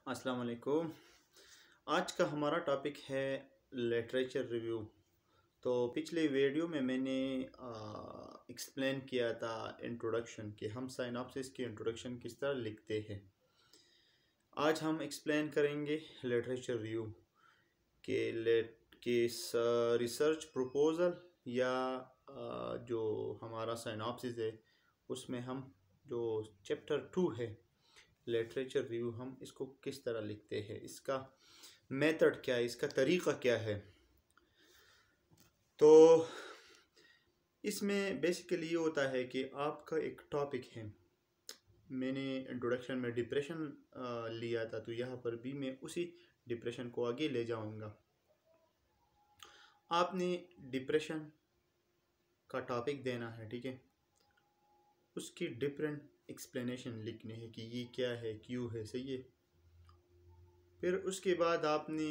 अस्सलाम वालेकुम। आज का हमारा टॉपिक है लिटरेचर रिव्यू। तो पिछले वीडियो में मैंने एक्सप्लेन किया था इंट्रोडक्शन कि हम साइनॉप्सिस की इंट्रोडक्शन किस तरह लिखते हैं। आज हम एक्सप्लेन करेंगे लिटरेचर रिव्यू के रिसर्च प्रपोज़ल या जो हमारा साइनॉप्सिस है उसमें हम जो चैप्टर 2 है लिटरेचर रिव्यू, हम इसको किस तरह लिखते हैं, इसका मेथड क्या है, इसका तरीक़ा क्या है। तो इसमें बेसिकली ये होता है कि आपका एक टॉपिक है। मैंने इंट्रोडक्शन में डिप्रेशन लिया था, तो यहाँ पर भी मैं उसी डिप्रेशन को आगे ले जाऊँगा। आपने डिप्रेशन का टॉपिक देना है, ठीक है, उसकी डिफरेंट एक्सप्लेनेशन लिखनी है कि ये क्या है, क्यों है, सही है। फिर उसके बाद आपने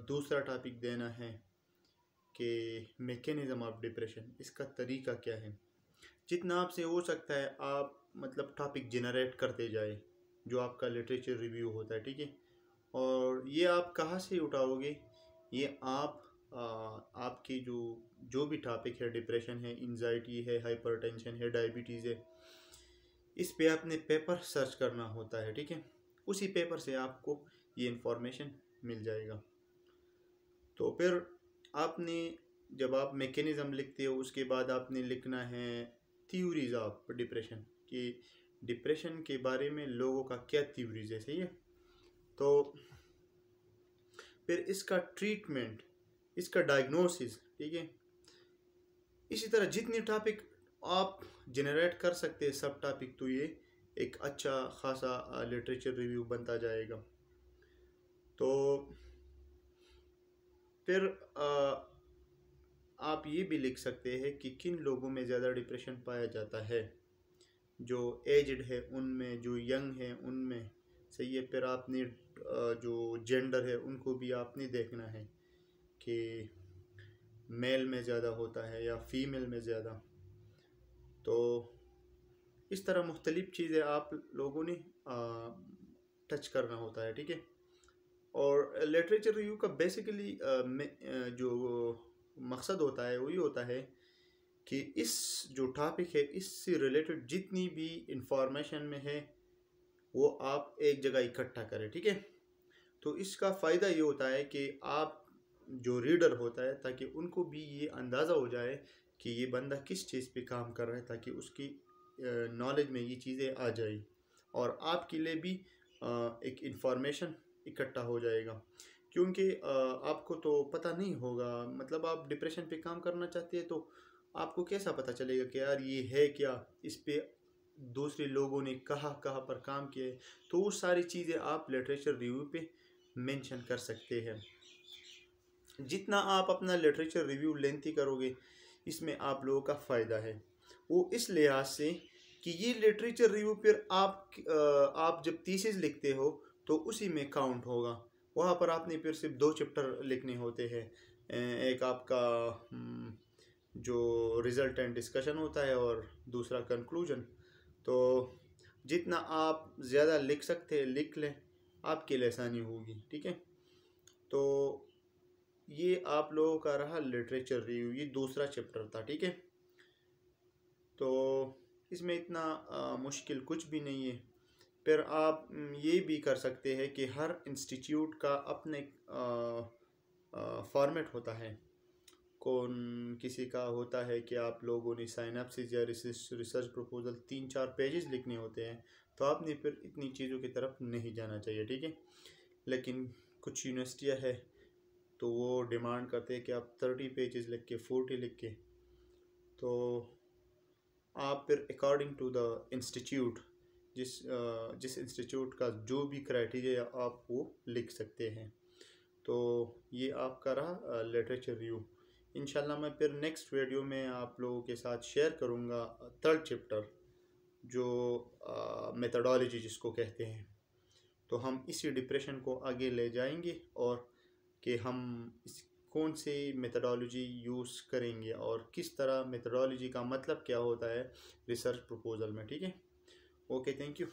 दूसरा टॉपिक देना है कि मैकेनिज़्म ऑफ डिप्रेशन, इसका तरीका क्या है। जितना आपसे हो सकता है आप मतलब टॉपिक जनरेट करते जाए जो आपका लिटरेचर रिव्यू होता है, ठीक है। और ये आप कहाँ से उठाओगे, ये आप आपकी जो भी टॉपिक है, डिप्रेशन है, एंजाइटी है, हाइपरटेंशन है, डायबिटीज़ है, इस पे आपने पेपर सर्च करना होता है, ठीक है। उसी पेपर से आपको ये इंफॉर्मेशन मिल जाएगा। तो फिर आपने जब आप मैकेनिज़्म लिखते हो उसके बाद आपने लिखना है थ्योरीज ऑफ डिप्रेशन, कि डिप्रेशन के बारे में लोगों का क्या थ्योरीज है, सही है। तो फिर इसका ट्रीटमेंट, इसका डायग्नोसिस, ठीक है। इसी तरह जितने टॉपिक आप जनरेट कर सकते हैं सब टॉपिक, तो ये एक अच्छा खासा लिटरेचर रिव्यू बनता जाएगा। तो फिर आप ये भी लिख सकते हैं कि किन लोगों में ज़्यादा डिप्रेशन पाया जाता है, जो एजड है उनमें, जो यंग है उनमें, सही है। फिर आपने जो जेंडर है उनको भी आपने देखना है कि मेल में ज़्यादा होता है या फीमेल में ज़्यादा। तो इस तरह मुख्तलिफ़ चीज़ें आप लोगों ने टच करना होता है, ठीक है। और लिटरेचर रिव्यू का बेसिकली जो मकसद होता है वो ये होता है कि इस जो टॉपिक है इससे रिलेटेड जितनी भी इंफॉर्मेशन में है वो आप एक जगह इकट्ठा करें, ठीक है। तो इसका फ़ायदा ये होता है कि आप जो रीडर होता है, ताकि उनको भी ये अंदाज़ा हो जाए कि ये बंदा किस चीज़ पे काम कर रहा है, ताकि उसकी नॉलेज में ये चीज़ें आ जाए और आपके लिए भी एक इन्फॉर्मेशन इकट्ठा हो जाएगा। क्योंकि आपको तो पता नहीं होगा, मतलब आप डिप्रेशन पे काम करना चाहते हैं तो आपको कैसा पता चलेगा कि यार ये है क्या, इस पे दूसरे लोगों ने कहाँ कहाँ पर काम किया है। तो वो सारी चीज़ें आप लिटरेचर रिव्यू पे मेंशन कर सकते हैं। जितना आप अपना लिटरेचर रिव्यू लेंथी करोगे इसमें आप लोगों का फ़ायदा है, वो इस लिहाज से कि ये लिटरेचर रिव्यू फिर आप जब थीसिस लिखते हो तो उसी में काउंट होगा। वहाँ पर आपने फिर सिर्फ 2 चैप्टर लिखने होते हैं, एक आपका जो रिज़ल्ट एंड डिस्कशन होता है और दूसरा कंक्लूजन। तो जितना आप ज़्यादा लिख सकते हैं लिख लें, आपके लिए आसानी होगी, ठीक है। तो ये आप लोगों का रहा लिटरेचर रिव्यू, ये दूसरा चैप्टर था, ठीक है। तो इसमें इतना मुश्किल कुछ भी नहीं है। फिर आप ये भी कर सकते हैं कि हर इंस्टीट्यूट का अपने फॉर्मेट होता है। कौन किसी का होता है कि आप लोगों ने साइनॉप्सिस या रिसर्च प्रपोजल 3-4 पेजेस लिखने होते हैं, तो आपने फिर इतनी चीज़ों की तरफ नहीं जाना चाहिए, ठीक है। लेकिन कुछ यूनिवर्सिटियाँ है तो वो डिमांड करते हैं कि आप 30 पेजेस लिख के, 40 लिख के, तो आप फिर अकॉर्डिंग टू द इंस्टीट्यूट, जिस इंस्टीट्यूट का जो भी क्राइटेरिया आप वो लिख सकते हैं। तो ये आपका रहा लिटरेचर रिव्यू। इंशाल्लाह मैं फिर नेक्स्ट वीडियो में आप लोगों के साथ शेयर करूँगा 3rd चैप्टर, जो मेथडोलॉजी जिसको कहते हैं। तो हम इसी डिप्रेशन को आगे ले जाएंगे और कि हम इस कौन सी मेथडोलॉजी यूज़ करेंगे और किस तरह मेथडोलॉजी का मतलब क्या होता है रिसर्च प्रपोजल में, ठीक है। Okay, thank you.